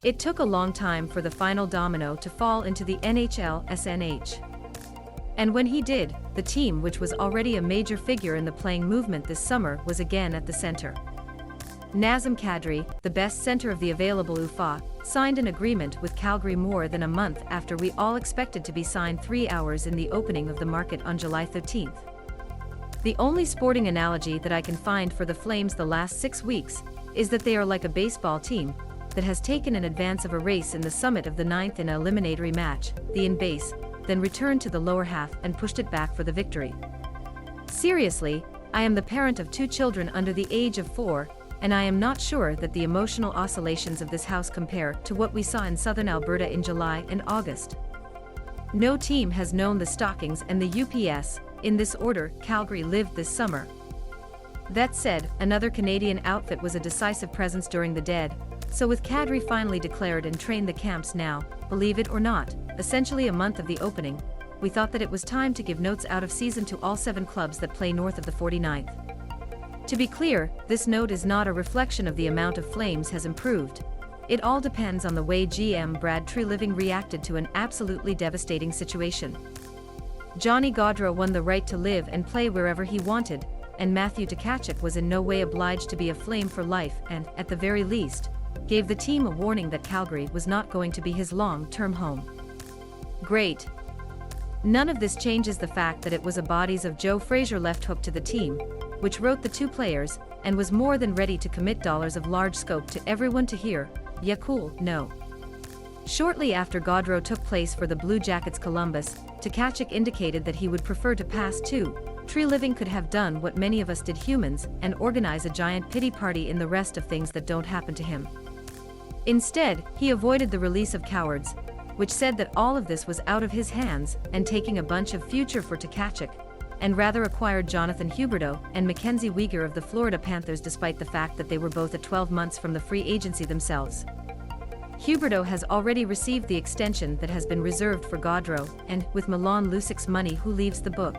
It took a long time for the final domino to fall into the NHL SNH. And when he did, the team, which was already a major figure in the playing movement this summer, was again at the center. Nazem Kadri, the best center of the available UFA, signed an agreement with Calgary more than a month after we all expected to be signed 3 hours in the opening of the market on July 13th. The only sporting analogy that I can find for the Flames the last 6 weeks is that they are like a baseball team that has taken an advance of a race in the summit of the ninth in an eliminatory match, the In Bâcé, then returned to the lower half and pushed it back for the victory. Seriously, I am the parent of 2 children under the age of 4, and I am not sure that the emotional oscillations of this house compare to what we saw in southern Alberta in July and August. No team has known the stockings and the UPS, in this order, Calgary lived this summer. That said, another Canadian outfit was a decisive presence during the dead, so with Kadri finally declared and trained the camps now, believe it or not, essentially a month of the opening, we thought that it was time to give notes out of season to all 7 clubs that play north of the 49th. To be clear, this note is not a reflection of the amount of Flames has improved. It all depends on the way GM Brad Treliving reacted to an absolutely devastating situation. Johnny Gaudreau won the right to live and play wherever he wanted, and Matthew Tkachuk was in no way obliged to be a Flame for life and, at the very least, gave the team a warning that Calgary was not going to be his long-term home. Great. None of this changes the fact that it was a bodies of Joe Frazier-Left-Hook to the team, which wrote the 2 players, and was more than ready to commit dollars of large scope to everyone to hear, "Yeah cool, no." Shortly after Gaudreau took place for the Blue Jackets Columbus, Tkachuk indicated that he would prefer to pass too. Treliving could have done what many of us did humans and organize a giant pity party in the rest of things that don't happen to him. Instead, he avoided the release of cowards, which said that all of this was out of his hands and taking a bunch of future for Tkachuk, and rather acquired Jonathan Huberdeau and Mackenzie Weegar of the Florida Panthers despite the fact that they were both at 12 months from the free agency themselves. Huberdeau has already received the extension that has been reserved for Gaudreau, and, with Milan Lucic's money, who leaves the book.